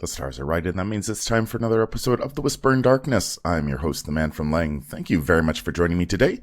The stars are right, and that means it's time for another episode of The Whisper in Darkness. I'm your host, the Manfromleng. Thank you very much for joining me today.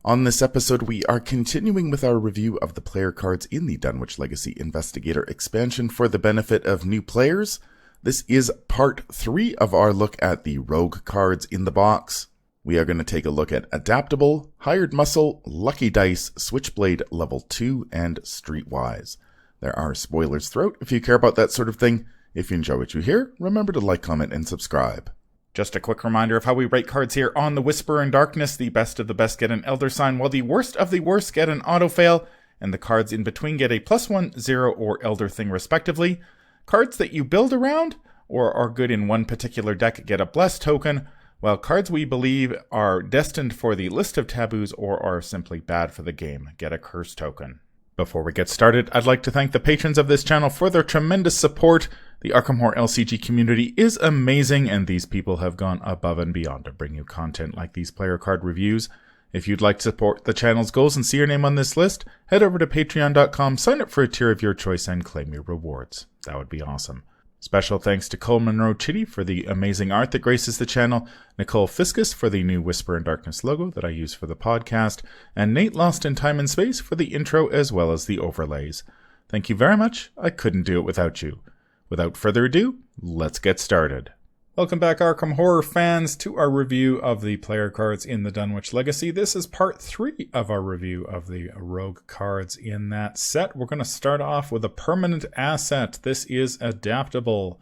On this episode, we are continuing with our review of the player cards in the Dunwich Legacy Investigator Expansion for the benefit of new players. This is part 3 of our look at the rogue cards in the box. We are going to take a look at Adaptable, Hired Muscle, Lucky Dice, Switchblade Level 2, and Streetwise. There are spoilers throughout if you care about that sort of thing. If you enjoy what you hear, remember to like, comment, and subscribe. Just a quick reminder of how we rate cards here on The Whisper in Darkness. The best of the best get an Elder Sign, while the worst of the worst get an Auto Fail, and the cards in between get a +1, 0, or Elder Thing respectively. Cards that you build around or are good in one particular deck get a Bless token, while cards we believe are destined for the list of taboos or are simply bad for the game get a Curse token. Before we get started, I'd like to thank the patrons of this channel for their tremendous support. The Arkham Horror LCG community is amazing, and these people have gone above and beyond to bring you content like these player card reviews. If you'd like to support the channel's goals and see your name on this list, head over to patreon.com, sign up for a tier of your choice, and claim your rewards. That would be awesome. Special thanks to Cole Monroe Chitty for the amazing art that graces the channel, Nicole Fiscus for the new Whisper in Darkness logo that I use for the podcast, and Nate Lost in Time and Space for the intro as well as the overlays. Thank you very much. I couldn't do it without you. Without further ado, let's get started. Welcome back, Arkham Horror fans, to our review of the player cards in the Dunwich Legacy. This is part 3 of our review of the rogue cards in that set. We're going to start off with a permanent asset. This is Adaptable.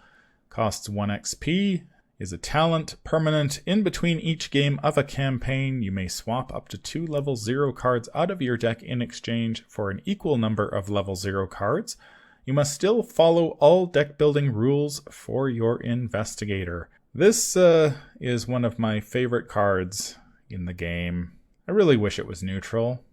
Costs 1 XP, is a talent, permanent. In between each game of a campaign, you may swap up to 2 level 0 cards out of your deck in exchange for an equal number of level 0 cards. You must still follow all deck building rules for your investigator. This is one of my favorite cards in the game. I really wish it was neutral.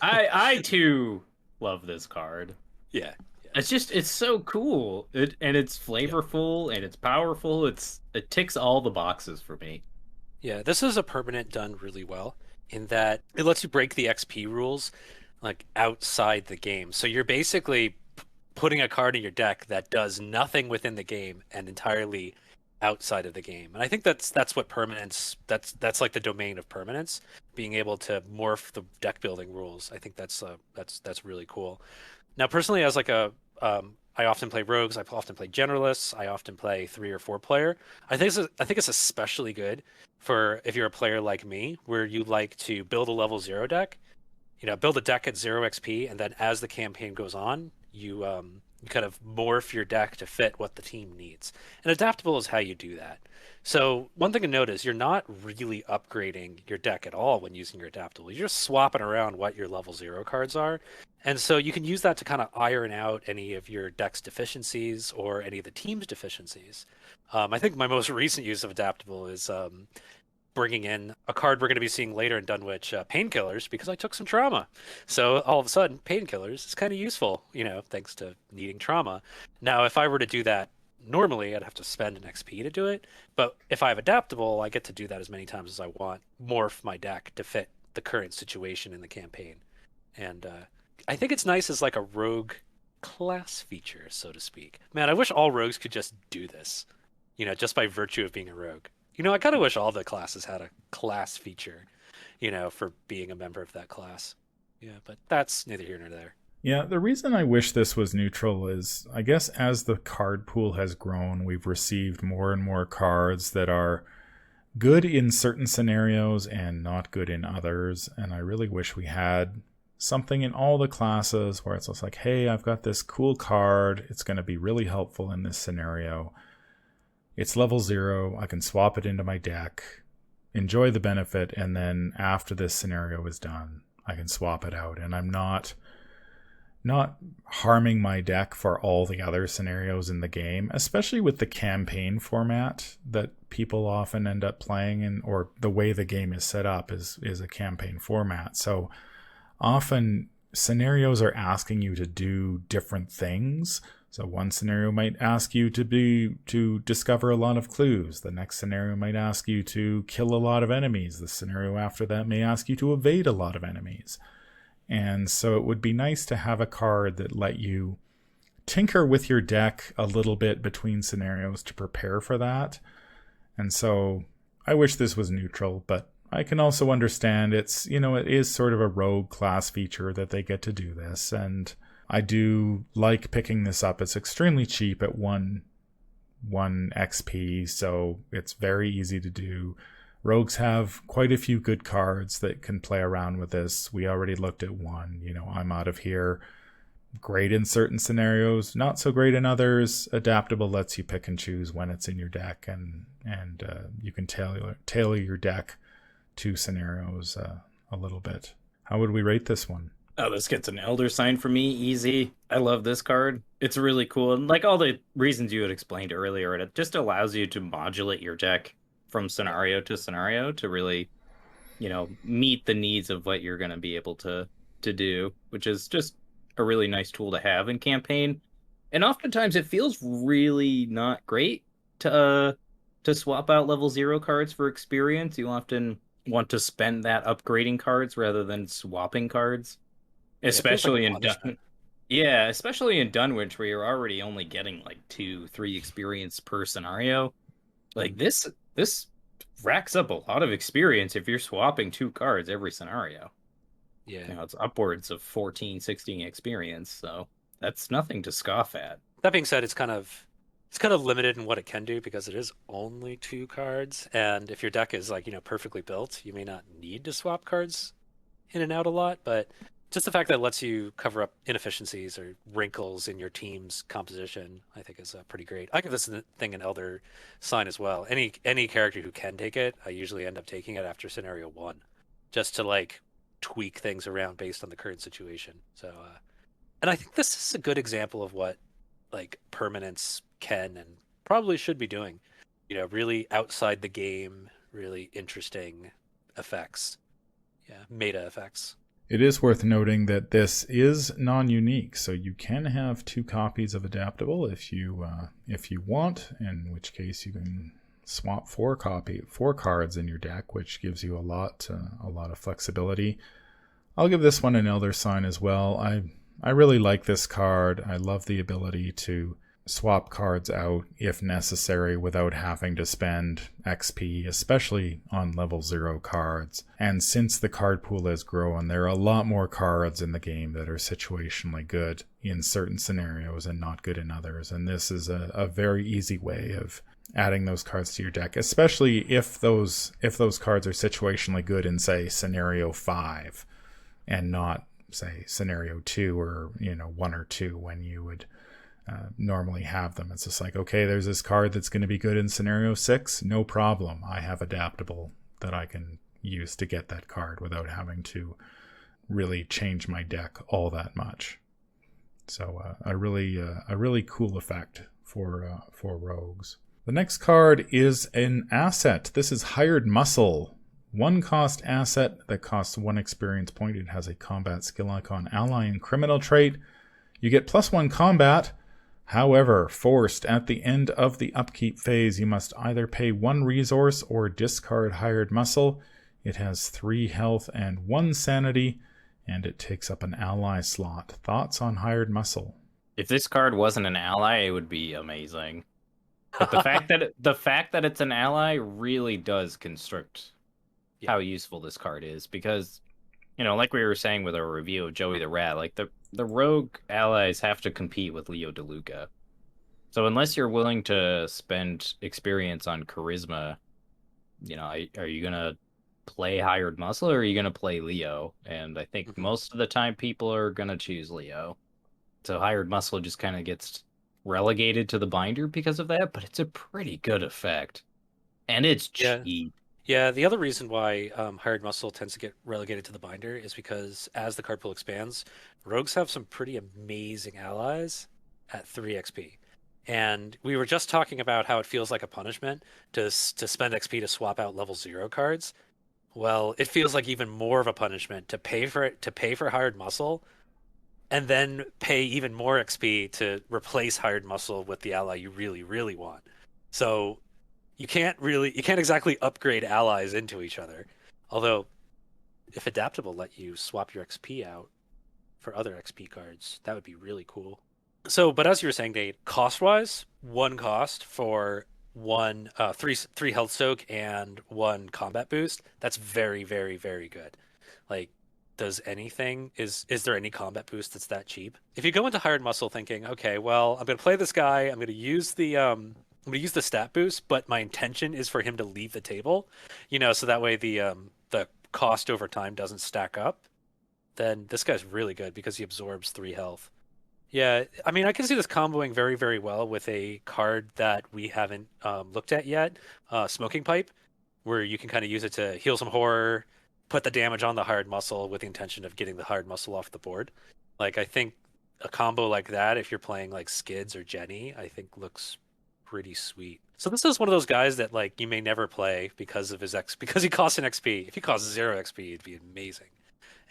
I too love this card. Yeah. It's so cool. It's flavorful and it's powerful. It ticks all the boxes for me. Yeah, this is a permanent done really well in that it lets you break the XP rules like outside the game. So you're basically putting a card in your deck that does nothing within the game and entirely outside of the game. And I think that's what permanence, that's like the domain of permanence, being able to morph the deck building rules. I think that's really cool. Now, personally, as like I often play rogues, I often play generalists, I often play 3 or 4 player. I think it's especially good for if you're a player like me, where you like to build a level 0 deck, build a deck at 0 XP, and then as the campaign goes on, you kind of morph your deck to fit what the team needs. And Adaptable is how you do that. So one thing to note is you're not really upgrading your deck at all when using your Adaptable. You're just swapping around what your level 0 cards are. And so you can use that to kind of iron out any of your deck's deficiencies or any of the team's deficiencies. I think my most recent use of Adaptable is bringing in a card we're going to be seeing later in Dunwich, Painkillers, because I took some trauma. So all of a sudden, Painkillers is kind of useful, thanks to needing trauma. Now, if I were to do that normally, I'd have to spend an XP to do it. But if I have Adaptable, I get to do that as many times as I want, morph my deck to fit the current situation in the campaign. And I think it's nice as like a rogue class feature, so to speak. Man, I wish all rogues could just do this, just by virtue of being a rogue. I kind of wish all the classes had a class feature, for being a member of that class. Yeah, but that's neither here nor there. Yeah, the reason I wish this was neutral is, I guess as the card pool has grown, we've received more and more cards that are good in certain scenarios and not good in others. And I really wish we had something in all the classes where it's just like, hey, I've got this cool card. It's going to be really helpful in this scenario. It's level 0, I can swap it into my deck, enjoy the benefit, and then after this scenario is done, I can swap it out. And I'm not harming my deck for all the other scenarios in the game, especially with the campaign format that people often end up playing, or the way the game is set up is a campaign format. So often scenarios are asking you to do different things. So one scenario might ask you to discover a lot of clues. The next scenario might ask you to kill a lot of enemies. The scenario after that may ask you to evade a lot of enemies. And so it would be nice to have a card that let you tinker with your deck a little bit between scenarios to prepare for that. And so I wish this was neutral, but I can also understand it is sort of a rogue class feature that they get to do this. And I do like picking this up. It's extremely cheap at one XP, so it's very easy to do. Rogues have quite a few good cards that can play around with this. We already looked at one. I'm Out of Here. Great in certain scenarios, not so great in others. Adaptable lets you pick and choose when it's in your deck, and you can tailor your deck to scenarios a little bit. How would we rate this one? Oh, this gets an Elder Sign for me, easy. I love this card. It's really cool. And like all the reasons you had explained earlier, it just allows you to modulate your deck from scenario to scenario to really, meet the needs of what you're going to be able to do, which is just a really nice tool to have in campaign. And oftentimes it feels really not great to swap out level 0 cards for experience. You often want to spend that upgrading cards rather than swapping cards. Especially especially in Dunwich, where you're already only getting like 2-3 experience per scenario. Like this racks up a lot of experience if you're swapping 2 cards every scenario. Yeah. It's upwards of 14, 16 experience, so that's nothing to scoff at. That being said, it's kind of limited in what it can do because it is only 2 cards, and if your deck is perfectly built, you may not need to swap cards in and out a lot, but just the fact that it lets you cover up inefficiencies or wrinkles in your team's composition, I think is pretty great. I give this thing an Elder Sign as well. Any character who can take it, I usually end up taking it after scenario 1, just to tweak things around based on the current situation. So, and I think this is a good example of what permanence can and probably should be doing. Really outside the game, really interesting effects. Yeah, meta effects. It is worth noting that this is non-unique, so you can have 2 copies of Adaptable if you want, in which case you can swap 4 cards in your deck, which gives you a lot of flexibility. I'll give this one an Elder Sign as well. I really like this card. I love the ability to swap cards out if necessary without having to spend XP, especially on level 0 cards. And since the card pool has grown, there are a lot more cards in the game that are situationally good in certain scenarios and not good in others. And this is a very easy way of adding those cards to your deck, especially if those cards are situationally good in, say, scenario 5 and not, say, scenario 2 or 1 or 2 when you would normally have them. It's just okay, there's this card that's going to be good in scenario 6, no problem. I have Adaptable that I can use to get that card without having to really change my deck all that much. So a really cool effect for rogues. The next card is an asset. This is Hired Muscle. 1 cost asset that costs 1 experience point. It has a combat skill icon, ally, and criminal trait. You get +1 combat. However, forced at the end of the upkeep phase, you must either pay 1 resource or discard Hired Muscle. It has 3 health and 1 sanity, and it takes up an ally slot. Thoughts on Hired Muscle? If this card wasn't an ally, it would be amazing. But the fact that it's an ally really does constrict how useful this card is, because like we were saying with our review of Joey the Rat, the rogue allies have to compete with Leo DeLuca. So unless you're willing to spend experience on charisma, are you gonna play Hired Muscle or are you gonna play Leo? And I think most of the time people are gonna choose Leo. So Hired Muscle just kind of gets relegated to the binder because of that, but it's a pretty good effect. And it's cheap. Yeah, the other reason why Hired Muscle tends to get relegated to the binder is because as the card pool expands, rogues have some pretty amazing allies at 3 XP. And we were just talking about how it feels like a punishment to spend XP to swap out level 0 cards. Well, it feels like even more of a punishment to pay for Hired Muscle and then pay even more XP to replace Hired Muscle with the ally you really, really want. So you can't exactly upgrade allies into each other. Although, if Adaptable let you swap your XP out for other XP cards, that would be really cool. So, but as you were saying, Nate, cost-wise, one cost for one three health soak and one combat boost. That's very, very, very good. Like, is there any combat boost that's that cheap? If you go into hired muscle thinking, okay, well, I'm gonna play this guy, I'm gonna use the stat boost, but my intention is for him to leave the table, so that way the cost over time doesn't stack up, then this guy's really good because he absorbs 3 health. Yeah, I mean, I can see this comboing very, very well with a card that we haven't looked at yet, Smoking Pipe, where you can kind of use it to heal some horror, put the damage on the hired muscle with the intention of getting the hired muscle off the board. Like, I think a combo like that, if you're playing like Skids or Jenny, I think looks pretty sweet. So this is one of those guys that like you may never play because of because he costs an XP. If he costs 0 XP, it'd be amazing.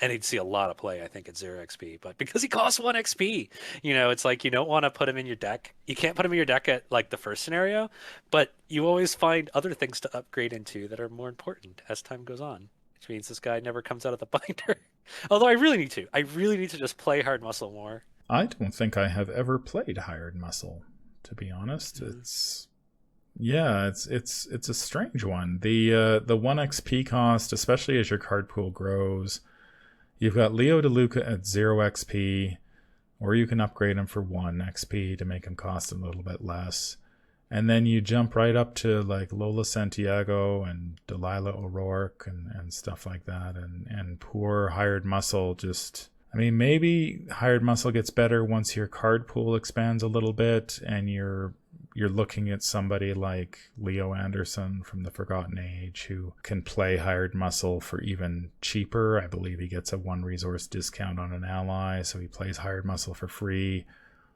And he'd see a lot of play, I think, at 0 XP. But because he costs 1 XP, it's like you don't want to put him in your deck. You can't put him in your deck at like the first scenario, but you always find other things to upgrade into that are more important as time goes on, which means this guy never comes out of the binder. Although I really need to. I really need to just play hard muscle more. I don't think I have ever played hired muscle, to be honest. It's a strange one. The 1 XP cost, especially as your card pool grows. You've got Leo DeLuca at 0 XP, or you can upgrade him for 1 XP to make him cost a little bit less. And then you jump right up to like Lola Santiago and Delilah O'Rourke and stuff like that. And poor hired muscle just... I mean, maybe hired muscle gets better once your card pool expands a little bit and you're looking at somebody like Leo Anderson from the Forgotten Age who can play hired muscle for even cheaper. I believe he gets a 1 resource discount on an ally, so he plays hired muscle for free.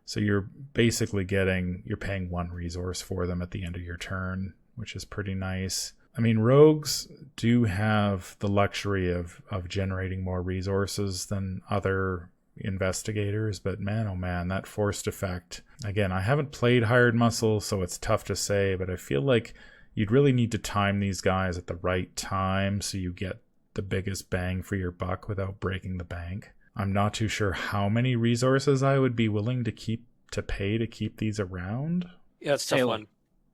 So you're basically you're paying 1 resource for them at the end of your turn, which is pretty nice. I mean, rogues do have the luxury of generating more resources than other investigators, but man, oh man, that forced effect. Again, I haven't played hired muscle, so it's tough to say, but I feel like you'd really need to time these guys at the right time so you get the biggest bang for your buck without breaking the bank. I'm not too sure how many resources I would be willing to pay to keep these around. Yeah, it's a tough one.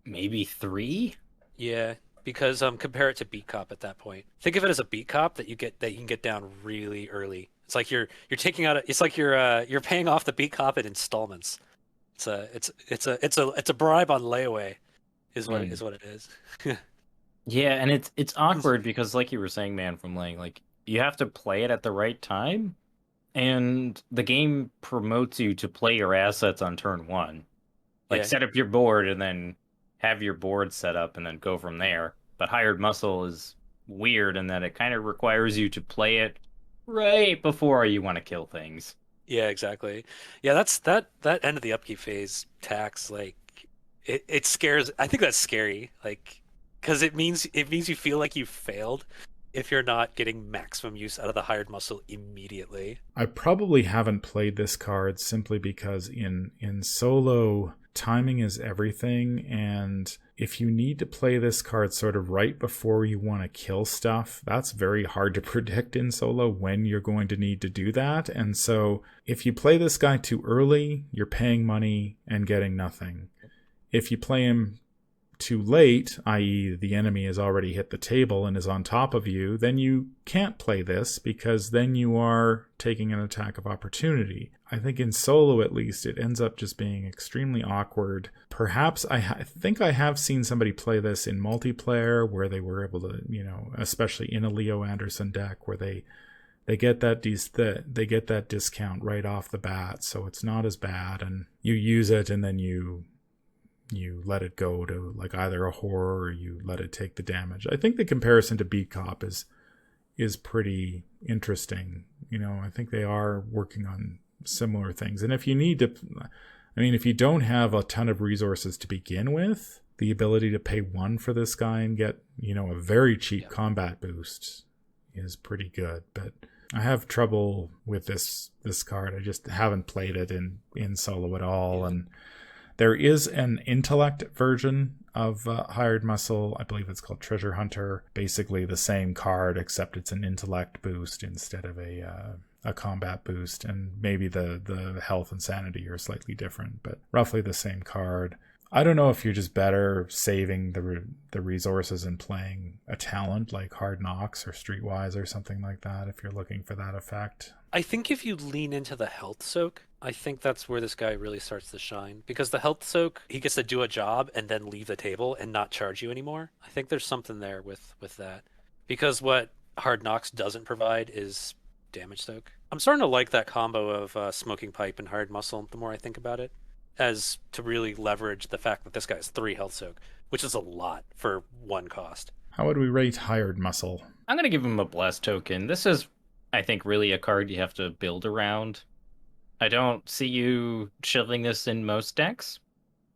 Maybe 3? Yeah, because compare it to Beat Cop at that point. Think of it as a Beat Cop that you can get down really early. It's like you're taking out it's like you're paying off the Beat Cop in installments. It's a bribe on layaway is what it is. Yeah, and it's awkward because like you were saying, Manfromleng, like you have to play it at the right time, and the game promotes you to play your assets on turn 1. Like set up your board and then have your board set up and then go from there. But hired muscle is weird in that it kind of requires you to play it right before you want to kill things. Yeah, exactly. Yeah, that's that end of the upkeep phase tax, like it scares. I think that's scary, like because it means you feel like you've failed if you're not getting maximum use out of the hired muscle immediately. I probably haven't played this card simply because in solo, timing is everything, and if you need to play this card sort of right before you want to kill stuff, that's very hard to predict in solo when you're going to need to do that. And so if you play this guy too early, you're paying money and getting nothing. If you play him too late, i.e. the enemy has already hit the table and is on top of you, then you can't play this because then you are taking an attack of opportunity. I think in solo, at least, it ends up just being extremely awkward. Perhaps I think I have seen somebody play this in multiplayer where they were able to, especially in a Leo Anderson deck where they get that discount right off the bat, so it's not as bad, and you use it and then you let it go to like either a horror or you let it take the damage. I think the comparison to Beat Cop is pretty interesting. I think they are working on similar things. And if you if you don't have a ton of resources to begin with, the ability to pay 1 for this guy and get, a very cheap combat boost is pretty good. But I have trouble with this card. I just haven't played it in solo at all. And there is an intellect version of Hired Muscle. I believe it's called Treasure Hunter. Basically the same card, except it's an intellect boost instead of a a combat boost, and maybe the health and sanity are slightly different, but roughly the same card. I don't know if you're just better saving the resources and playing a talent like Hard Knocks or Streetwise or something like that if you're looking for that effect. I think if you lean into the health soak, I think that's where this guy really starts to shine. Because the health soak, he gets to do a job and then leave the table and not charge you anymore. I think there's something there with that. Because what Hard Knocks doesn't provide is damage soak. I'm starting to like that combo of Smoking Pipe and Hard Muscle the more I think about it, as to really leverage the fact that this guy has 3 health soak, which is a lot for 1 cost. How would we rate Hired Muscle? I'm going to give him a blast token. This is, I think, really a card you have to build around. I don't see you shoving this in most decks,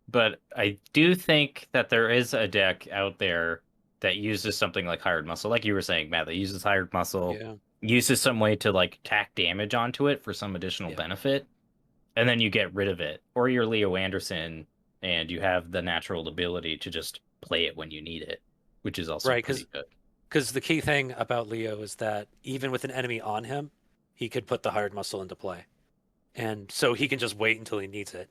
but I do think that there is a deck out there that uses something like Hired Muscle, like you were saying, Matt, that uses Hired Muscle, uses some way to like tack damage onto it for some additional benefit, and then you get rid of it. Or you're Leo Anderson, and you have the natural ability to just play it when you need it, which is also pretty good. Because the key thing about Leo is that even with an enemy on him, he could put the Hired Muscle into play. And so he can just wait until he needs it.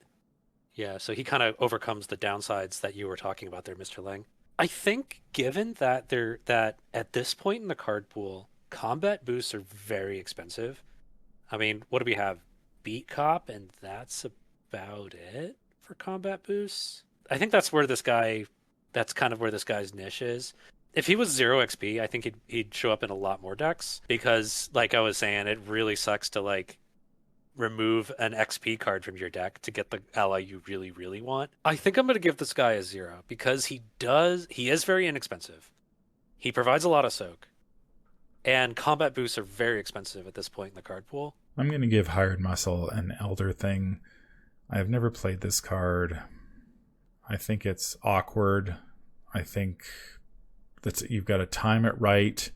Yeah, so he kind of overcomes the downsides that you were talking about there, Mr. Leng. I think given that that at this point in the card pool, combat boosts are very expensive. I mean, what do we have? Beat Cop, and that's about it for combat boosts. I think that's kind of where this guy's niche is. If he was 0 XP, I think he'd show up in a lot more decks, because like I was saying, it really sucks to like remove an XP card from your deck to get the ally you really, really want. I think I'm going to give this guy a 0 because he is very inexpensive. He provides a lot of soak, and combat boosts are very expensive at this point in the card pool. I'm going to give Hired Muscle an Elder Thing. I've never played this card. I think it's awkward. I think that you've got to time it right.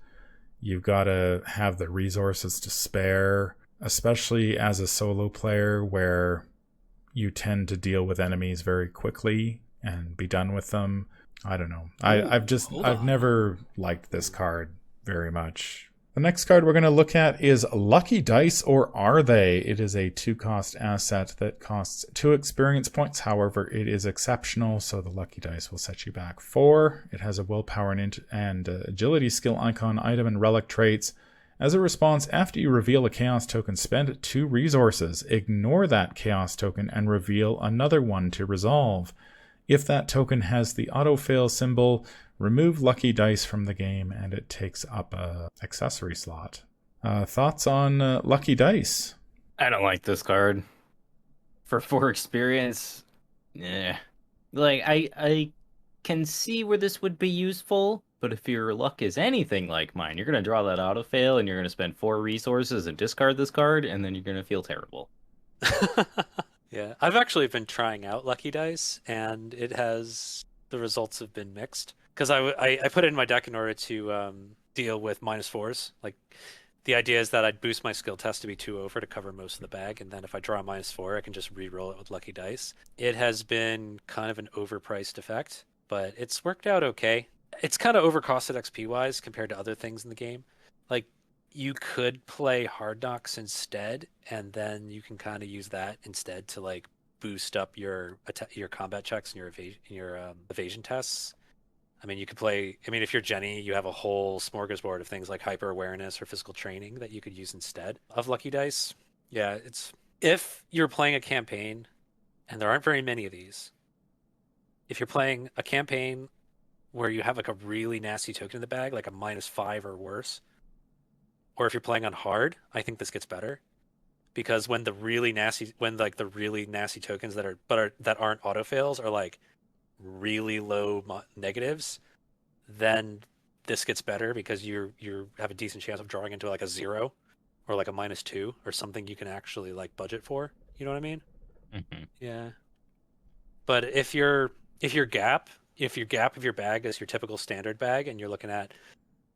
You've got to have the resources to spare, especially as a solo player where you tend to deal with enemies very quickly and be done with them. I don't know. I've never liked this card very much. The next card we're going to look at is Lucky Dice, or Are They? It is a 2-cost asset that costs 2 experience points. However, it is exceptional, so the Lucky Dice will set you back 4. It has a willpower and agility skill icon, item, and relic traits. As a response, after you reveal a chaos token, spend 2 resources. Ignore that chaos token and reveal another one to resolve. If that token has the autofail symbol, remove Lucky Dice from the game and it takes up a accessory slot. Thoughts on Lucky Dice? I don't like this card. For 4 experience, yeah. Like, I can see where this would be useful, but if your luck is anything like mine, you're going to draw that autofail and you're going to spend 4 resources and discard this card, and then you're going to feel terrible. Yeah, I've actually been trying out Lucky Dice, and the results have been mixed. Because I put it in my deck in order to deal with -4s. Like, the idea is that I'd boost my skill test to be 2 over to cover most of the bag, and then if I draw a -4, I can just re-roll it with Lucky Dice. It has been kind of an overpriced effect, but it's worked out okay. It's kind of overcosted XP-wise compared to other things in the game. Like, you could play Hard Knocks instead, and then you can kind of use that instead to like boost up your combat checks and your evasion tests. I mean, you could play. I mean, if you're Jenny, you have a whole smorgasbord of things like hyper awareness or physical training that you could use instead of Lucky Dice. Yeah, if you're playing a campaign, and there aren't very many of these. If you're playing a campaign where you have like a really nasty token in the bag, like a -5 or worse, or if you're playing on hard, I think this gets better, because when the really nasty tokens that aren't autofails are like really low negatives, then this gets better because you have a decent chance of drawing into like a 0 or like a -2 or something you can actually like budget for. You know what I mean? Mm-hmm. Yeah. But if your gap of your bag is your typical standard bag, and you're looking at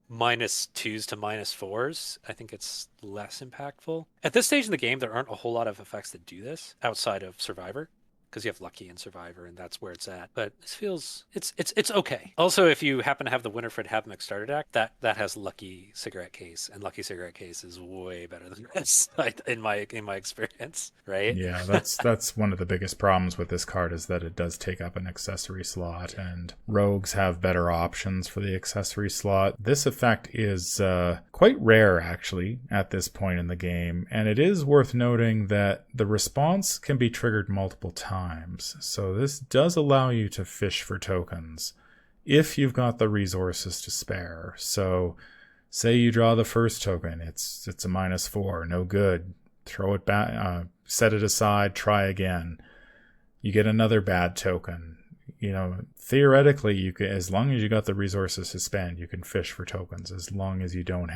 -2s to -4s, I think it's less impactful. At this stage in the game, there aren't a whole lot of effects that do this outside of Survivor, because you have Lucky and Survivor, and that's where it's at. But this feels it's okay. Also, if you happen to have the Winifred Havoc starter deck, that has Lucky Cigarette Case, and Lucky Cigarette Case is way better than this in my experience, right? Yeah, that's one of the biggest problems with this card is that it does take up an accessory slot, and rogues have better options for the accessory slot. This effect is quite rare actually at this point in the game, and it is worth noting that the response can be triggered multiple times. So this does allow you to fish for tokens if you've got the resources to spare. So say you draw the first token, it's a -4, no good. Throw it back, set it aside, try again. You get another bad token. You know, theoretically, you can, as long as you got the resources to spend, you can fish for tokens. As long as you don't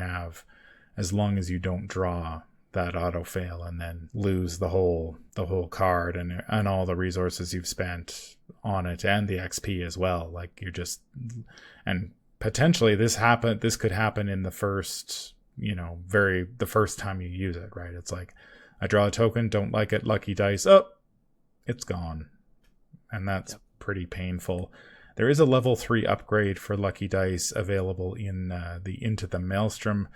draw that auto fail and then lose the whole card and all the resources you've spent on it and the XP as well. Like and potentially this could happen in the first, the first time you use it, right? It's like, I draw a token, don't like it, lucky dice, it's gone. And that's pretty painful. There is a level 3 upgrade for lucky dice available in the Into the Maelstrom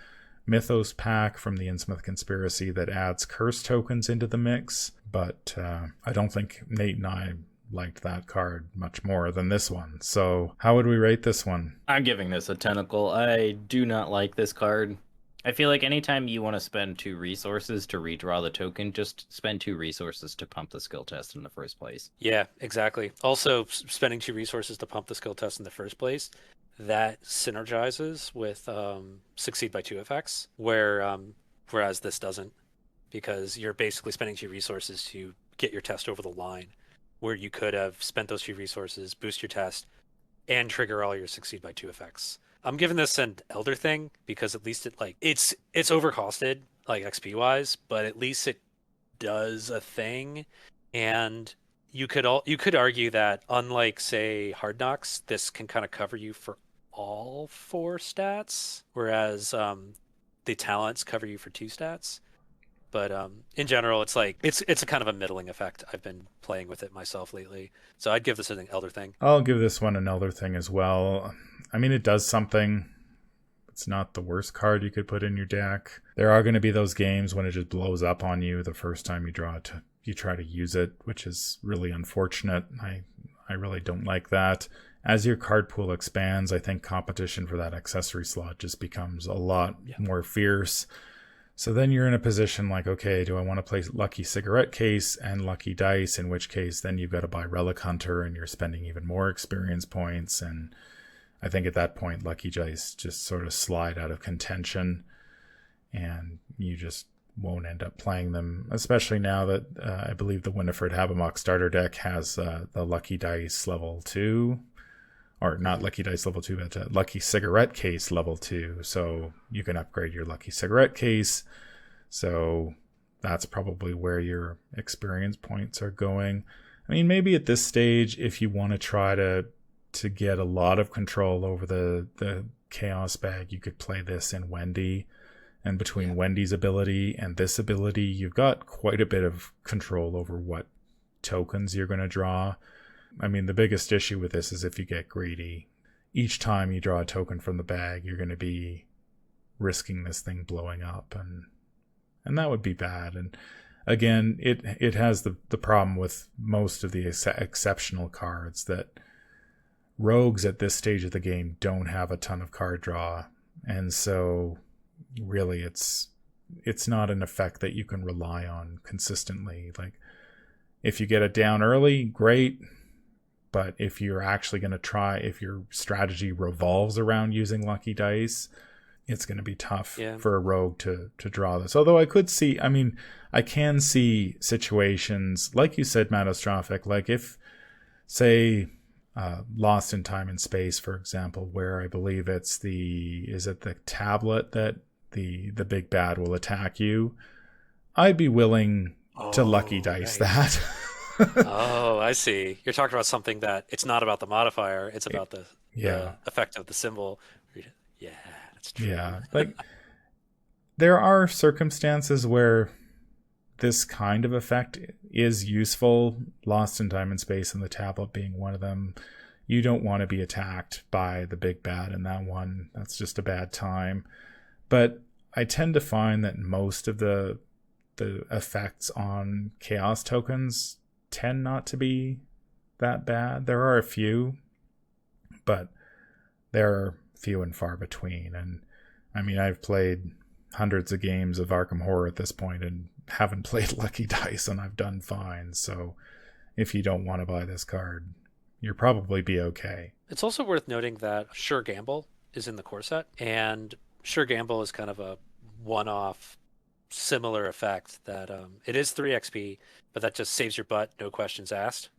Mythos pack from the Innsmouth Conspiracy that adds curse tokens into the mix, but I don't think Nate and I liked that card much more than this one. So how would we rate this one? I'm giving this a tentacle. I do not like this card. I feel like anytime you want to spend 2 resources to redraw the token, just spend 2 resources to pump the skill test in the first place. Yeah, exactly. Also, spending 2 resources to pump the skill test in the first place, that synergizes with Succeed by 2 effects, whereas this doesn't, because you're basically spending 2 resources to get your test over the line, where you could have spent those 2 resources, boost your test, and trigger all your Succeed by 2 effects. I'm giving this an Elder thing because at least it's overcosted, like XP wise, but at least it does a thing. And you could argue that unlike, say, Hard Knocks, this can kind of cover you for all 4 stats, whereas the talents cover you for 2 stats. But in general, it's a kind of a middling effect. I've been playing with it myself lately, so I'd give this an Elder thing. I'll give this one an Elder thing as well. I mean, it does something. It's not the worst card you could put in your deck. There are going to be those games when it just blows up on you the first time you try to use it, which is really unfortunate. I really don't like that. As your card pool expands, I think competition for that accessory slot just becomes a lot more fierce. So then you're in a position like, okay, do I want to play Lucky Cigarette Case and Lucky Dice? In which case, then you've got to buy Relic Hunter and you're spending even more experience points. And I think at that point, Lucky Dice just sort of slide out of contention and you just won't end up playing them, especially now that I believe the Winifred Havoc starter deck has the Lucky Dice level 2. Or not Lucky Dice level 2, but Lucky Cigarette Case level 2. So you can upgrade your Lucky Cigarette Case. So that's probably where your experience points are going. I mean, maybe at this stage, if you want to try to get a lot of control over the Chaos Bag, you could play this in Wendy. And between Wendy's ability and this ability, you've got quite a bit of control over what tokens you're going to draw. I mean, the biggest issue with this is if you get greedy. Each time you draw a token from the bag, you're going to be risking this thing blowing up, and that would be bad. And again, it has the problem with most of the exceptional cards that rogues at this stage of the game don't have a ton of card draw, and so really it's not an effect that you can rely on consistently. Like, if you get it down early, great. But if you're actually going to try, if your strategy revolves around using Lucky Dice, it's going to be tough for a rogue to draw this. Although I can see situations, like you said, Mattastrophic, like if, say, Lost in Time and Space, for example, where I believe is it the tablet that the big bad will attack you? I'd be willing to Lucky Dice that. Oh, I see. You're talking about something that it's not about the modifier, it's about the effect of the symbol. Yeah, that's true. Yeah, like there are circumstances where this kind of effect is useful, Lost in Time and Space and the tablet being one of them. You don't want to be attacked by the big bad in that one. That's just a bad time. But I tend to find that most of the effects on chaos tokens tend not to be that bad. There are a few, but they're few and far between. And I mean, I've played hundreds of games of Arkham Horror at this point and haven't played Lucky Dice, and I've done fine. So if you don't want to buy this card, you'll probably be okay. It's also worth noting that Sure Gamble is in the core set, and Sure Gamble is kind of a one-off similar effect that it is 3 XP, but that just saves your butt, no questions asked.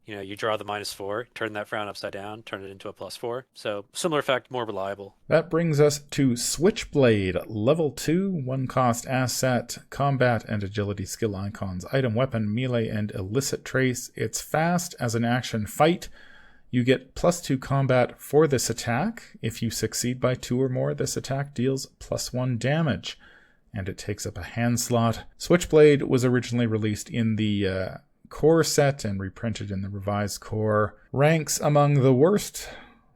You know, you draw the -4, turn that frown upside down, turn it into a +4. So similar effect, more reliable. That brings us to Switchblade, level 2, 1 cost asset, combat and agility skill icons, item, weapon, melee, and illicit trace. It's fast as an action fight. You get +2 combat for this attack. If you succeed by 2 or more, this attack deals +1 damage, and it takes up a hand slot. Switchblade was originally released in the core set and reprinted in the revised core. Ranks among the worst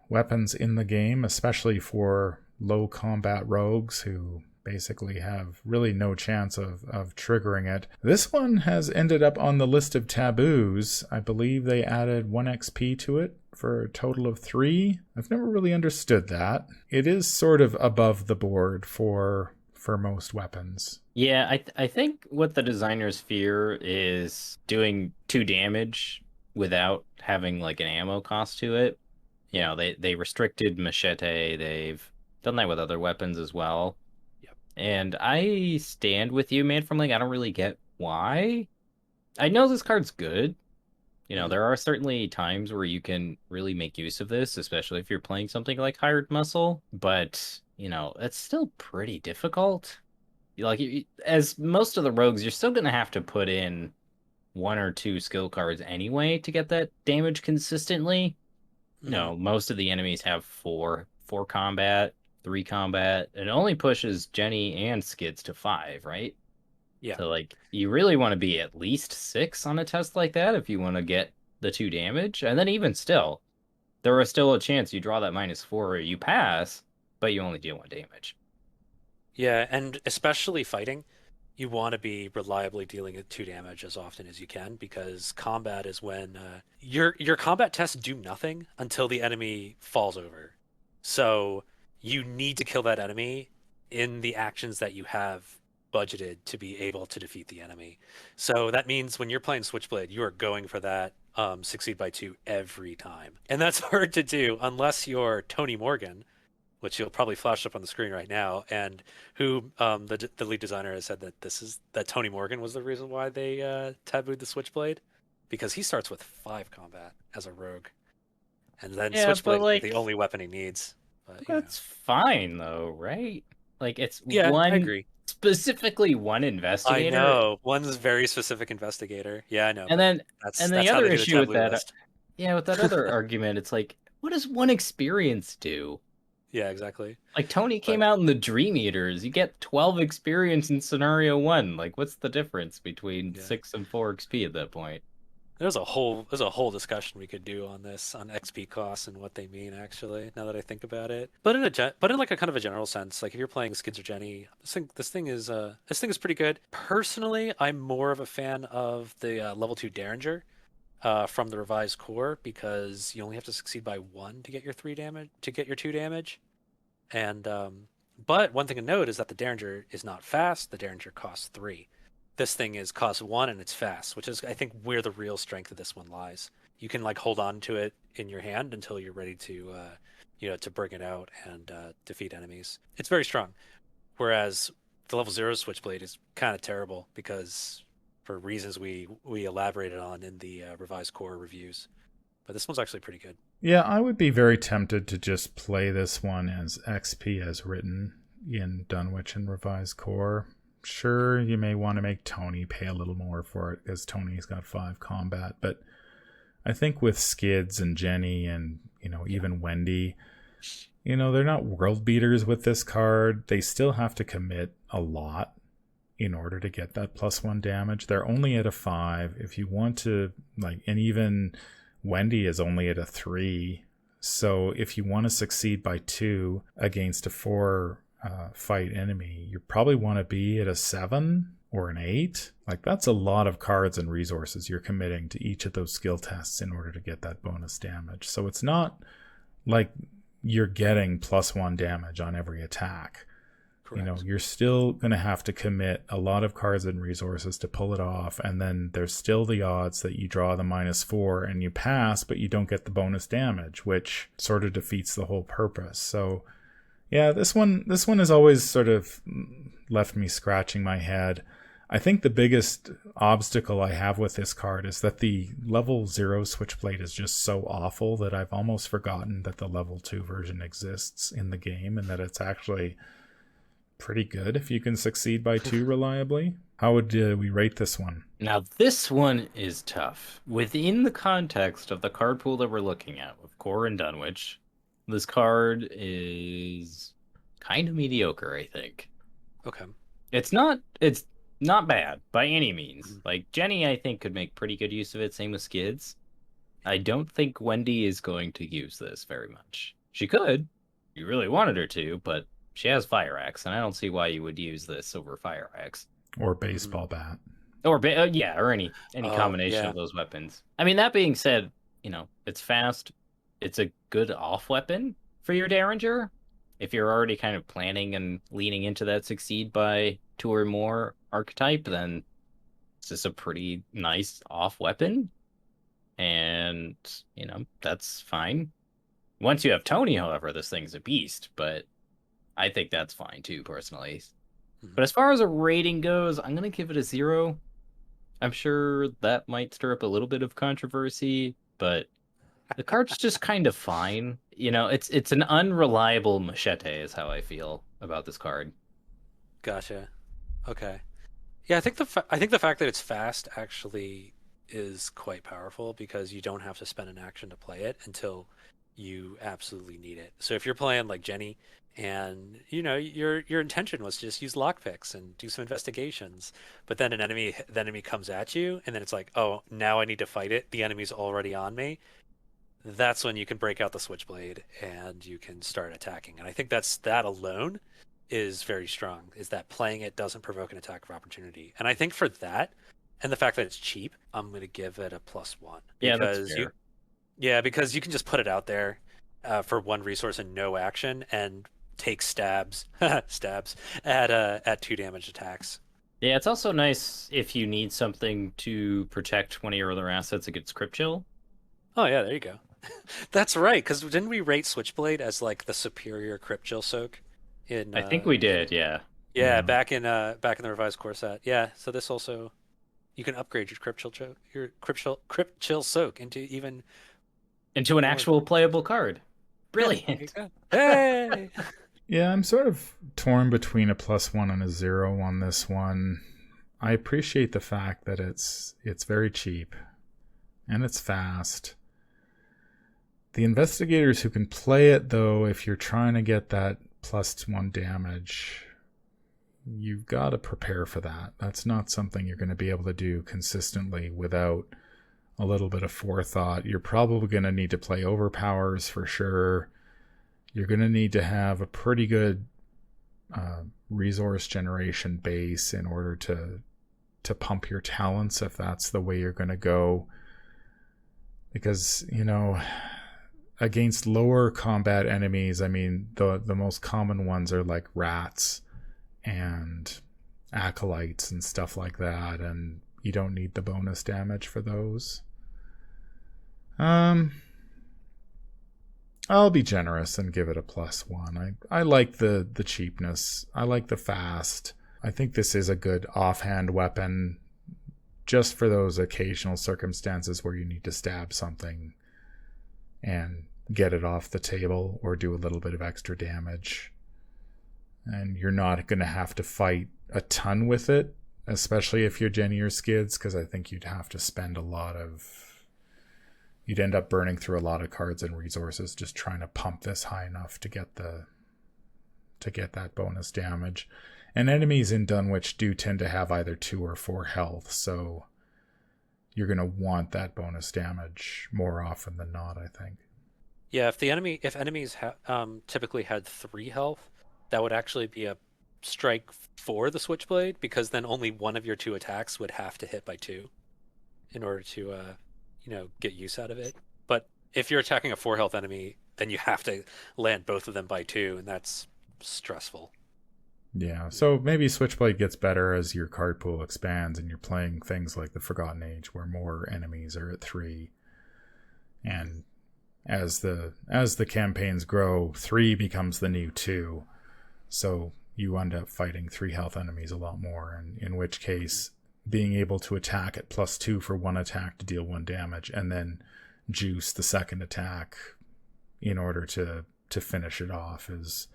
weapons in the game, especially for low combat rogues who basically have really no chance of triggering it. This one has ended up on the list of taboos. I believe they added 1 XP to it for a total of 3. I've never really understood that. It is sort of above the board for most weapons. Yeah, I think what the designers fear is doing 2 damage without having like an ammo cost to it. You know, they restricted Machete. They've done that with other weapons as well. Yep. And I stand with you, Manfromleng. I don't really get why. I know this card's good. You know, there are certainly times where you can really make use of this, especially if you're playing something like Hired Muscle. But, you know, it's still pretty difficult. Like, as most of the rogues, you're still going to have to put in 1 or 2 skill cards anyway to get that damage consistently. You know, most of the enemies have 4 combat, 3 combat. It only pushes Jenny and Skids to 5, right? Yeah. So, like, you really want to be at least 6 on a test like that if you want to get the 2 damage. And then even still, there is still a chance you draw that -4 or you pass, but you only deal 1 damage. Yeah, and especially fighting, you want to be reliably dealing at 2 damage as often as you can, because combat is when your combat tests do nothing until the enemy falls over. So you need to kill that enemy in the actions that you have budgeted to be able to defeat the enemy. So that means when you're playing Switchblade, you are going for that succeed by 2 every time. And that's hard to do unless you're Tony Morgan, which you'll probably flash up on the screen right now, and who the lead designer has said that Tony Morgan was the reason why they tabooed the Switchblade, because he starts with 5 combat as a rogue, and then Switchblade is the only weapon he needs. But, that's fine though, right? Like, it's I agree. Specifically 1 investigator. I know, one's very specific investigator. Yeah, I know. And then the other issue with that, list. with that other argument, it's like, what does 1 experience do? Yeah, exactly. Like, Tony came out in the Dream Eaters. You get 12 experience in scenario 1. Like, what's the difference between 6 and 4 XP at that point? There's a whole discussion we could do on this, on XP costs and what they mean, actually, now that I think about it. But in like a kind of a general sense, like if you're playing Skids or Jenny, this thing is pretty good. Personally, I'm more of a fan of the level 2 Derringer from the revised core, because you only have to succeed by 1 to get your 3 damage, to get your 2 damage. And but one thing to note is that the Derringer is not fast. The Derringer costs 3. This thing costs 1 and it's fast, which is, I think, where the real strength of this one lies. You can like hold on to it in your hand until you're ready to to bring it out and defeat enemies. It's very strong. Whereas the level 0 Switchblade is kind of terrible, because for reasons we elaborated on in the revised core reviews. But this one's actually pretty good. Yeah, I would be very tempted to just play this one as XP as written in Dunwich and revised core. Sure, you may want to make Tony pay a little more for it, because Tony's got 5 combat, but I think with Skids and Jenny and, even Wendy, they're not world beaters with this card. They still have to commit a lot in order to get that +1 damage. They're only at a 5. If you want to, like, and even Wendy is only at a 3. So if you want to succeed by 2 against a 4 fight enemy, you probably want to be at a 7 or an 8. Like, that's a lot of cards and resources you're committing to each of those skill tests in order to get that bonus damage. So it's not like you're getting +1 damage on every attack. Correct. You know, you're still going to have to commit a lot of cards and resources to pull it off, and then there's still the odds that you draw the -4 and you pass, but you don't get the bonus damage, which sort of defeats the whole purpose. So yeah, this one has always sort of left me scratching my head. I think the biggest obstacle I have with this card is that the level 0 Switchblade is just so awful that I've almost forgotten that the level 2 version exists in the game, and that it's actually pretty good if you can succeed by 2 reliably. How would we rate this one? Now, this one is tough. Within the context of the card pool that we're looking at, with Core and Dunwich, this card is kind of mediocre, I think. Okay. It's not bad by any means. Like, Jenny, I think, could make pretty good use of it. Same with Skids. I don't think Wendy is going to use this very much. She could. You really wanted her to, but she has Fire Axe, and I don't see why you would use this over Fire Axe. Or baseball bat. Or or any combination of those weapons. I mean, that being said, you know, it's fast. It's a good off weapon for your Derringer. If you're already kind of planning and leaning into that succeed by 2 or more archetype, then it's just a pretty nice off weapon. And, you know, that's fine. Once you have Tony, however, this thing's a beast, but I think that's fine too, personally. But as far as a rating goes, I'm going to give it a 0. I'm sure that might stir up a little bit of controversy, but the card's just kind of fine. You know, it's an unreliable machete is how I feel about this card. Gotcha. Okay. Yeah, I think the fact that it's fast actually is quite powerful, because you don't have to spend an action to play it until you absolutely need it. So if you're playing like Jenny, and you know your intention was to just use lockpicks and do some investigations, but then the enemy comes at you, and then it's like, oh, now I need to fight it. The enemy's already on me. That's when you can break out the Switchblade and you can start attacking. And I think that alone is very strong. Is that playing it doesn't provoke an attack of opportunity? And I think for that, and the fact that it's cheap, I'm going to give it a +1. Yeah, that's fair. Because you can just put it out there for 1 resource and no action, and take stabs at 2 damage attacks. Yeah, it's also nice if you need something to protect one of your other assets against Crypt Chill. Oh yeah, there you go. That's right, because didn't we rate Switchblade as like the superior Crypt Chill soak? I think we did, yeah. Yeah, back in the revised core set. Yeah, so this also, you can upgrade your Crypt Chill soak into an actual playable card. Brilliant. Hey. Yeah, I'm sort of torn between a +1 and a 0 on this one. I appreciate the fact that it's very cheap and it's fast. The investigators who can play it, though, if you're trying to get that +1 damage, you've got to prepare for that. That's not something you're going to be able to do consistently without a little bit of forethought. You're probably going to need to play overpowers for sure. You're going to need to have a pretty good resource generation base in order to pump your talents, if that's the way you're going to go. Because, you know, against lower combat enemies, I mean, the most common ones are like rats and acolytes and stuff like that, and you don't need the bonus damage for those. I'll be generous and give it a +1. I like the cheapness. I like the fast. I think this is a good offhand weapon just for those occasional circumstances where you need to stab something and get it off the table or do a little bit of extra damage. And you're not going to have to fight a ton with it, especially if you're Jenny or Skids, because I think you'd have to spend you'd end up burning through a lot of cards and resources just trying to pump this high enough to get that bonus damage. And enemies in Dunwich do tend to have either 2 or 4 health, so you're going to want that bonus damage more often than not, I think. Yeah, if enemies typically had 3 health, that would actually be a strike for the Switchblade, because then only one of your 2 attacks would have to hit by 2 in order to get use out of it. But if you're attacking a 4 health enemy, then you have to land both of them by 2, and that's stressful. Yeah, so maybe Switchblade gets better as your card pool expands and you're playing things like the Forgotten Age where more enemies are at 3. And as the campaigns grow, 3 becomes the new 2. So you end up fighting 3 health enemies a lot more, and in which case being able to attack at +2 for 1 attack to deal 1 damage and then juice the second attack in order to finish it off is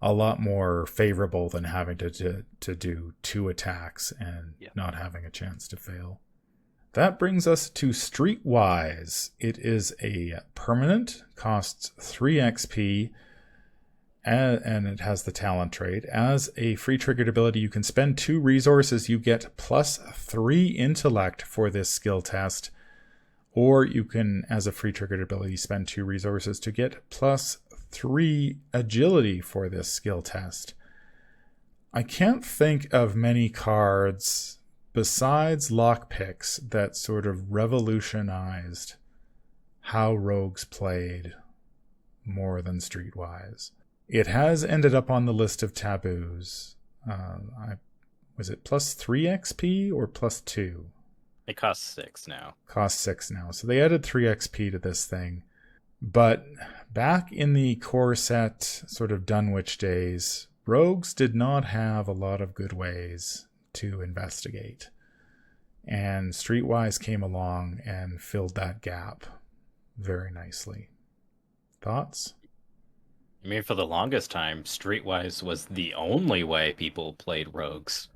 a lot more favorable than having to do 2 attacks and not having a chance to fail. That brings us to Streetwise. It is a permanent, costs 3 XP, and it has the talent trait. As a free triggered ability, you can spend 2 resources. You get +3 intellect for this skill test, or you can, as a free triggered ability, spend 2 resources to get +3 agility for this skill test. I can't think of many cards besides lockpicks that sort of revolutionized how rogues played more than Streetwise. It has ended up on the list of taboos. Was it +3 XP or +2? It costs 6 now. Costs 6 now. So they added 3 XP to this thing. But back in the core set sort of Dunwich days, rogues did not have a lot of good ways to investigate. And Streetwise came along and filled that gap very nicely. Thoughts? I mean, for the longest time, Streetwise was the only way people played rogues.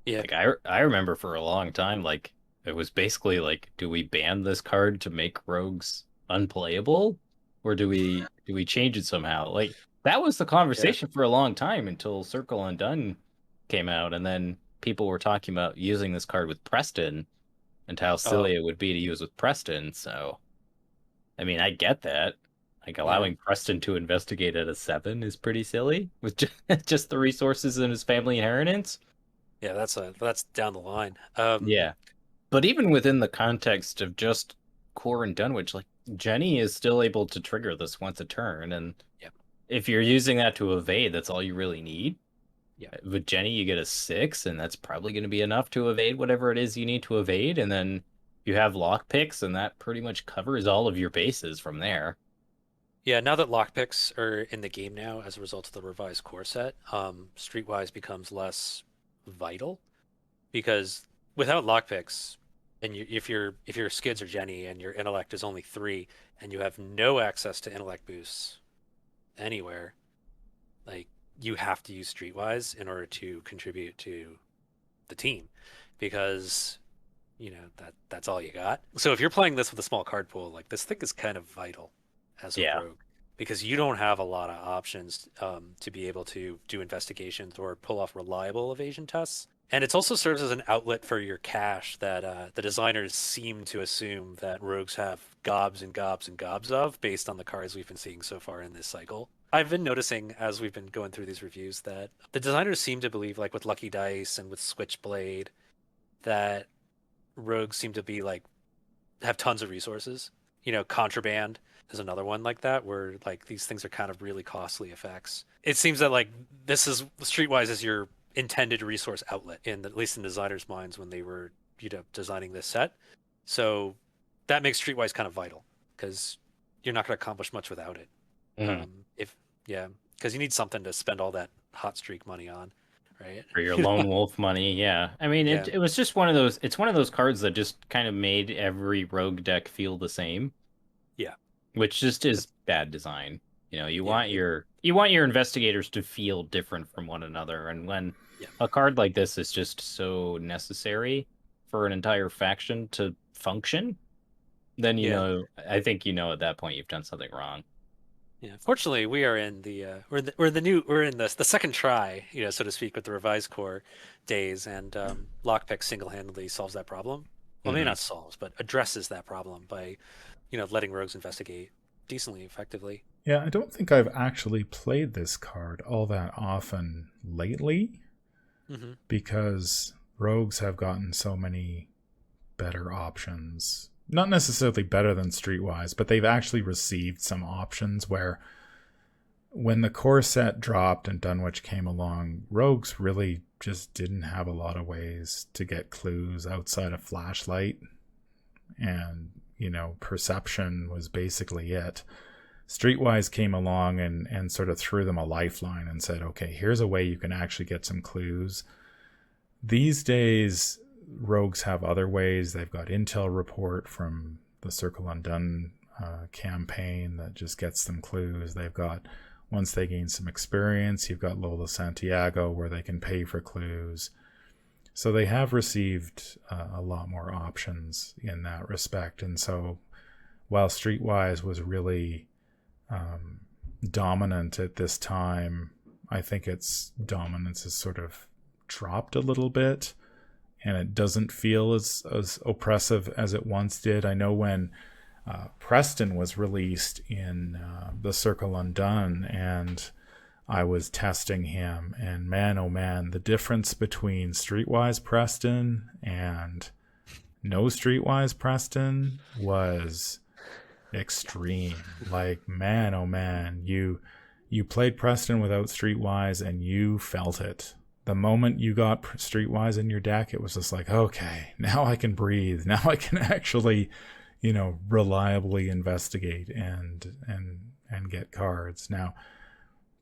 Yeah. Like I remember for a long time, like it was basically like, do we ban this card to make rogues unplayable, or do we change it somehow? Like that was the conversation for a long time until Circle Undone came out, and then people were talking about using this card with Preston and how silly it would be to use with Preston. So, I mean, I get that. Like allowing Preston to investigate at a 7 is pretty silly with just the resources in his family inheritance. Yeah, that's down the line. Yeah, but even within the context of just Core and Dunwich, like Jenny is still able to trigger this once a turn, and if you're using that to evade, that's all you really need. Yeah, with Jenny, you get a 6, and that's probably going to be enough to evade whatever it is you need to evade, and then you have lockpicks, and that pretty much covers all of your bases from there. Yeah, now that lockpicks are in the game now as a result of the revised core set, Streetwise becomes less vital, because without lockpicks, and if your skids are Jenny and your intellect is only 3, and you have no access to intellect boosts anywhere, like you have to use Streetwise in order to contribute to the team, because that's all you got. So if you're playing this with a small card pool, like this thing is kind of vital as a rogue, because you don't have a lot of options to be able to do investigations or pull off reliable evasion tests. And it also serves as an outlet for your cash that the designers seem to assume that rogues have gobs and gobs and gobs of, based on the cards we've been seeing so far in this cycle. I've been noticing as we've been going through these reviews that the designers seem to believe, like with Lucky Dice and with Switchblade, that rogues seem to be like have tons of resources. Contraband is another one like that, where like these things are kind of really costly effects. It seems that like this is Streetwise is your intended resource outlet, at least in designers' minds when they were designing this set. So that makes Streetwise kind of vital, because you're not going to accomplish much without it. Because you need something to spend all that hot streak money on, right? For your lone wolf money, yeah. I mean, it was just one of those. It's one of those cards that just kind of made every rogue deck feel the same. Yeah, which just is bad design. You want your investigators to feel different from one another, and when a card like this is just so necessary for an entire faction to function, then I think at that point you've done something wrong. Yeah. Fortunately, we are in the we're in the second try, so to speak, with the revised core days, and lockpick single-handedly solves that problem. Well, maybe Mhm. not solves, but addresses that problem by letting rogues investigate decently effectively. Yeah, I don't think I've actually played this card all that often lately Hmm. because rogues have gotten so many better options. Not necessarily better than Streetwise, but they've actually received some options where when the core set dropped and Dunwich came along, rogues really just didn't have a lot of ways to get clues outside of flashlight. And, perception was basically it. Streetwise came along and sort of threw them a lifeline and said, okay, here's a way you can actually get some clues. These days, rogues have other ways. They've got intel report from the Circle Undone campaign that just gets them clues. They've got, once they gain some experience, you've got Lola Santiago where they can pay for clues. So they have received a lot more options in that respect. And so while Streetwise was really dominant at this time, I think its dominance has sort of dropped a little bit, and it doesn't feel as oppressive as it once did. I know when Preston was released in the Circle Undone, and I was testing him, and man, oh man, the difference between Streetwise Preston and no Streetwise Preston was extreme. Like, man, oh man, you played Preston without Streetwise and you felt it. The moment you got Streetwise in your deck, it was just like, okay, now I can breathe. Now I can actually, reliably investigate and get cards. Now,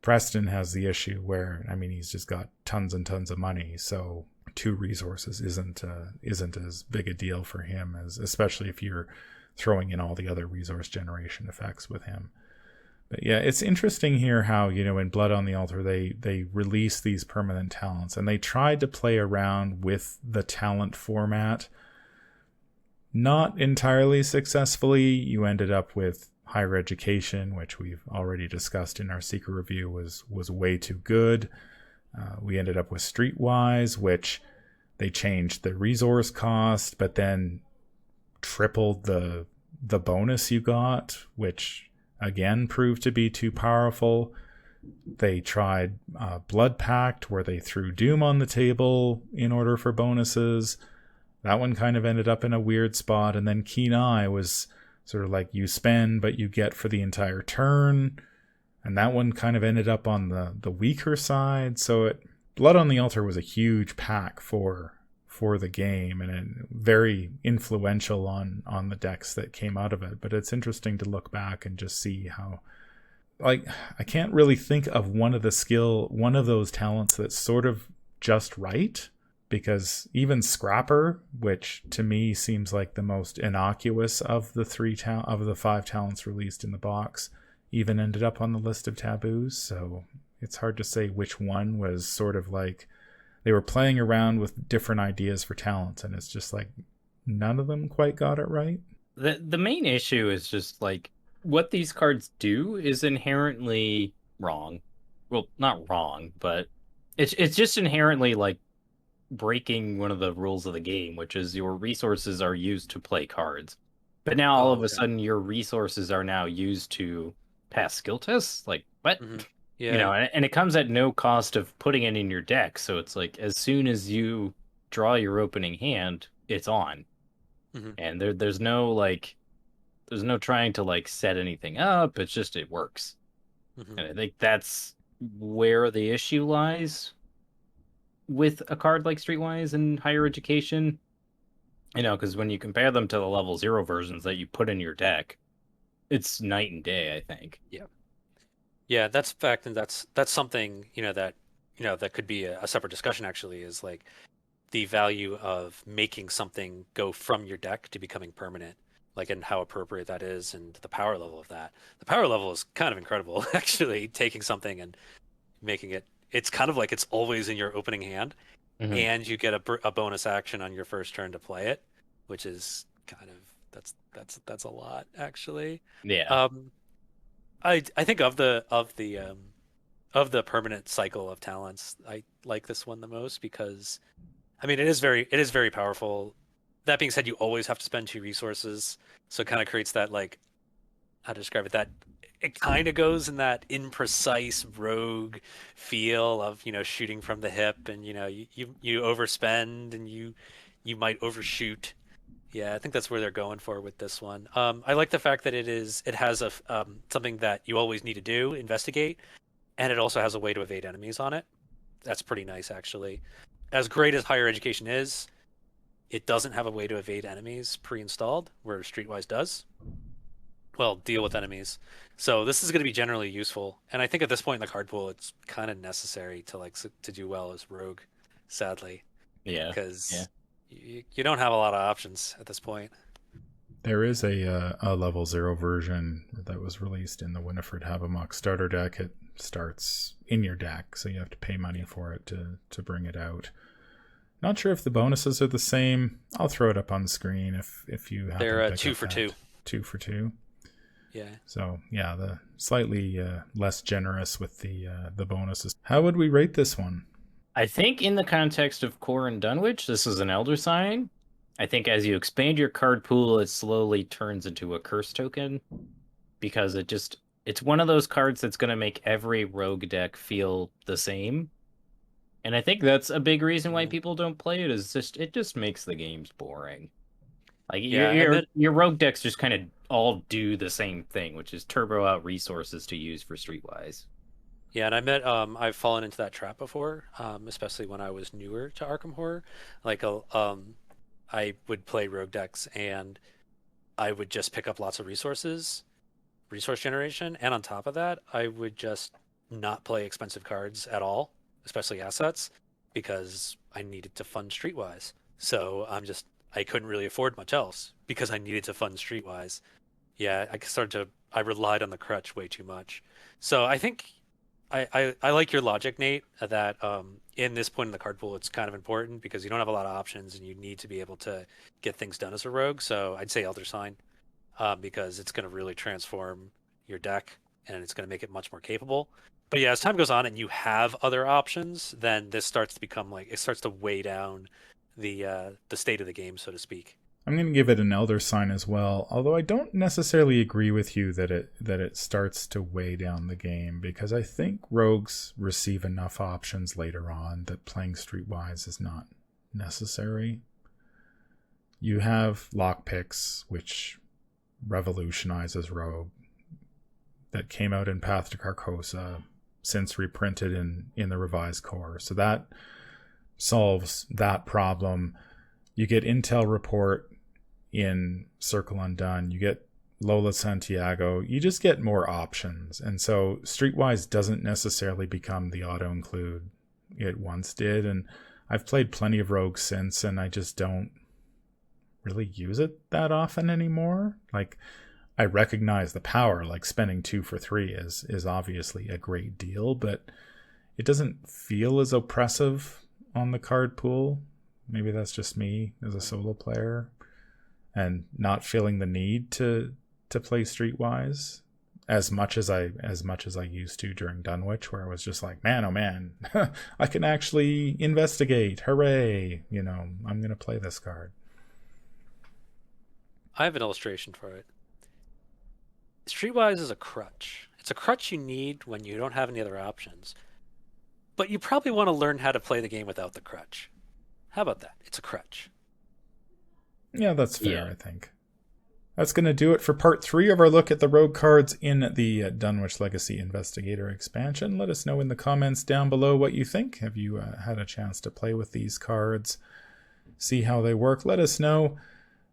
Preston has the issue where, he's just got tons and tons of money, so 2 resources isn't as big a deal for him, as especially if you're throwing in all the other resource generation effects with him. But yeah, it's interesting here how, in Blood on the Altar, they release these permanent talents, and they tried to play around with the talent format. Not entirely successfully. You ended up with Higher Education, which we've already discussed in our Secret Review was way too good. We ended up with Streetwise, which they changed the resource cost, but then tripled the bonus you got, which again proved to be too powerful. They tried Blood Pact, where they threw Doom on the table in order for bonuses. That one kind of ended up in a weird spot. And then Keen Eye was sort of like you spend, but you get for the entire turn. And that one kind of ended up on the weaker side. So Blood on the Altar was a huge pack for the game, and very influential on the decks that came out of it. But it's interesting to look back and just see how, like, I can't really think of one of those talents that's sort of just right, because even Scrapper, which to me seems like the most innocuous of the 5 talents released in the box, even ended up on the list of taboos. So it's hard to say which one was sort of like, they were playing around with different ideas for talents, and it's just like none of them quite got it right. The main issue is just like what these cards do is inherently wrong. Well, not wrong, but it's just inherently like breaking one of the rules of the game, which is your resources are used to play cards. But now all of a sudden your resources are now used to pass skill tests? Like, what? Mm-hmm. Yeah. And it comes at no cost of putting it in your deck. So it's like as soon as you draw your opening hand, it's on. Mm-hmm. And there's no trying to like set anything up. It's just it works. Mm-hmm. And I think that's where the issue lies with a card like Streetwise and Higher Education. Because when you compare them to the level 0 versions that you put in your deck, it's night and day, I think. Yeah. Yeah, that's fact, and that's something that could be a separate discussion. Actually, is like the value of making something go from your deck to becoming permanent, like, and how appropriate that is, and the power level of that. The power level is kind of incredible, actually. Taking something and making it, it's kind of like it's always in your opening hand, Mm-hmm. and you get a bonus action on your first turn to play it, which is kind of that's a lot, actually. Yeah. I think of the permanent cycle of talents, I like this one the most because, I mean, it is very powerful. That being said, you always have to spend 2 resources, so it kind of creates that, like, how to describe it, that it kind of goes in that imprecise rogue feel of, shooting from the hip, and you overspend, and you might overshoot. Yeah, I think that's where they're going for with this one. I like the fact that it has something that you always need to do, investigate, and it also has a way to evade enemies on it. That's pretty nice, actually. As great as higher education is, it doesn't have a way to evade enemies pre-installed, where Streetwise does. Well, deal with enemies. So this is going to be generally useful, and I think at this point in the card pool, it's kind of necessary to to do well as Rogue, sadly, Yeah. because you don't have a lot of options at this point. There is a level 0 version that was released in the Winifred Havamok starter deck. It starts in your deck, so you have to pay money for it to bring it out. Not sure if the bonuses are the same. I'll throw it up on the screen if you have. They're 2 for 2. 2 for 2. Yeah. So yeah, the slightly less generous with the bonuses. How would we rate this one? I think in the context of Core and Dunwich, this is an Elder Sign. I think as you expand your card pool, it slowly turns into a curse token, because it's one of those cards that's going to make every rogue deck feel the same. And I think that's a big reason why people don't play it, is it just makes the games boring. Like your rogue decks just kind of all do the same thing, which is turbo out resources to use for Streetwise. Yeah, and I've fallen into that trap before, especially when I was newer to Arkham Horror. Like, I would play rogue decks, and I would just pick up lots of resource generation, and on top of that, I would just not play expensive cards at all, especially assets, because I needed to fund Streetwise. So I couldn't really afford much else because I needed to fund Streetwise. Yeah, I relied on the crutch way too much. So I think I like your logic, Nate, that in this point in the card pool, it's kind of important because you don't have a lot of options and you need to be able to get things done as a rogue. So I'd say Elder Sign, because it's going to really transform your deck and it's going to make it much more capable. But yeah, as time goes on and you have other options, then this starts to become it starts to weigh down the state of the game, so to speak. I'm going to give it an Elder Sign as well, although I don't necessarily agree with you that it starts to weigh down the game, because I think rogues receive enough options later on that playing Streetwise is not necessary. You have lockpicks, which revolutionizes rogue, that came out in Path to Carcosa, since reprinted in the revised core. So that solves that problem. You get Intel Report in Circle Undone. You get Lola Santiago. You just get more options. And so Streetwise doesn't necessarily become the auto-include it once did. And I've played plenty of rogues since, and I just don't really use it that often anymore. Like, I recognize the power, like spending 2 for 3 is obviously a great deal, but it doesn't feel as oppressive on the card pool. Maybe that's just me as a solo player and not feeling the need to play Streetwise as much as I used to during Dunwich, where I was just like, man, oh man, I can actually investigate. Hooray. I'm going to play this card. I have an illustration for it. Streetwise is a crutch. It's a crutch you need when you don't have any other options. But you probably want to learn how to play the game without the crutch. How about that? It's a crutch. Yeah, that's fair, I think. That's going to do it for part 3 of our look at the rogue cards in the Dunwich Legacy Investigator Expansion. Let us know in the comments down below what you think. Have you had a chance to play with these cards? See how they work? Let us know.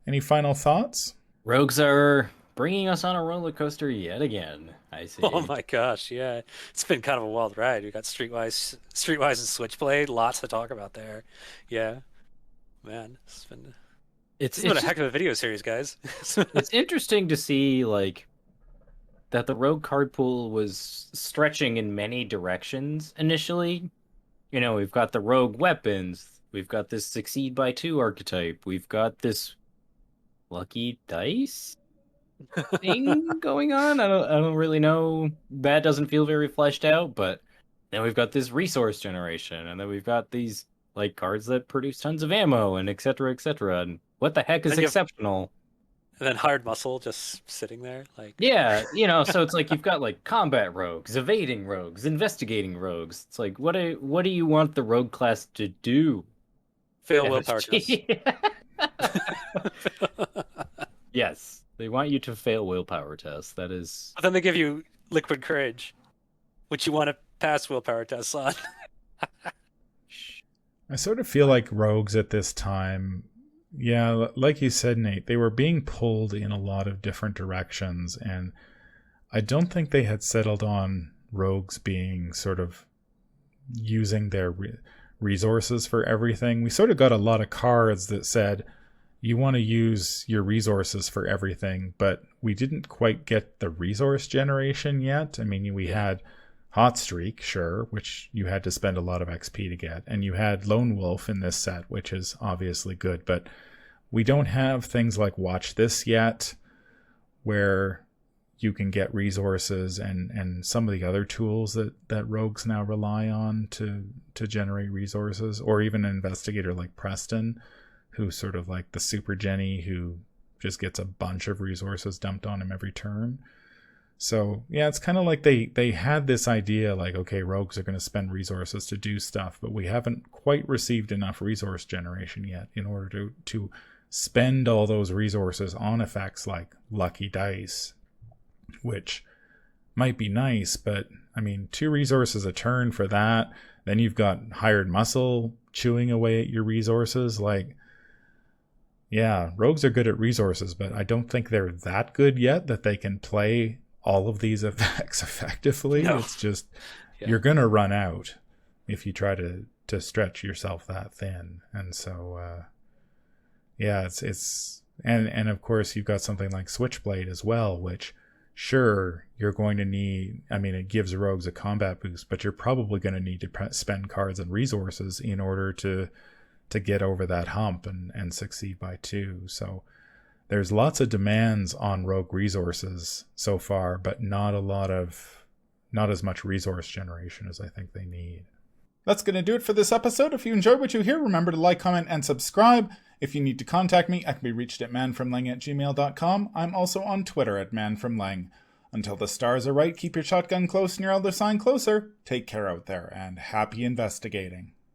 Any final thoughts? Rogues are bringing us on a roller coaster yet again, I see. Oh my gosh, yeah. It's been kind of a wild ride. We got Streetwise and Switchblade. Lots to talk about there. Yeah. Man, it's been a heck of a video series, guys. It's interesting to see, that the rogue card pool was stretching in many directions initially. We've got the rogue weapons. We've got this succeed by 2 archetype. We've got this lucky dice. thing going on. I don't really know. That doesn't feel very fleshed out, but then we've got this resource generation, and then we've got these like cards that produce tons of ammo and et cetera, et cetera. And what the heck is And you have- exceptional? And then hard muscle just sitting there, like Yeah, so it's like you've got like combat rogues, evading rogues, investigating rogues. It's like what do you want the rogue class to do? fail willpower test. FSG? Yes, they want you to fail willpower tests. That is But then they give you liquid courage, which you want to pass willpower tests on. I sort of feel like rogues at this time, yeah, like you said, Nate, they were being pulled in a lot of different directions, and I don't think they had settled on rogues being sort of using their resources for everything. We sort of got a lot of cards that said you want to use your resources for everything, but we didn't quite get the resource generation yet. I mean, we had Hot Streak, sure, which you had to spend a lot of XP to get, and you had Lone Wolf in this set, which is obviously good, but we don't have things like Watch This yet, where you can get resources and some of the other tools that rogues now rely on to generate resources, or even an investigator like Preston, who's sort of like the super Jenny who just gets a bunch of resources dumped on him every turn. So yeah, it's kind of like they had this idea like, okay, rogues are going to spend resources to do stuff, but we haven't quite received enough resource generation yet in order to spend all those resources on effects like Lucky Dice, which might be nice, but I mean, 2 resources a turn for that. Then you've got Hired Muscle chewing away at your resources. Like, yeah, rogues are good at resources, but I don't think they're that good yet that they can play all of these effects effectively. No. It's just Yeah. you're gonna run out if you try to stretch yourself that thin. And so yeah, it's and of course you've got something like Switchblade as well, which sure you're going to need, I mean, it gives rogues a combat boost, but you're probably going to need to spend cards and resources in order to get over that hump and succeed by 2. So there's lots of demands on rogue resources so far, but not as much resource generation as I think they need. That's going to do it for this episode. If you enjoyed what you hear, remember to like, comment, and subscribe. If you need to contact me, I can be reached at manfromleng@gmail.com. I'm also on Twitter at manfromleng. Until the stars are right, keep your shotgun close and your elder sign closer. Take care out there, and happy investigating.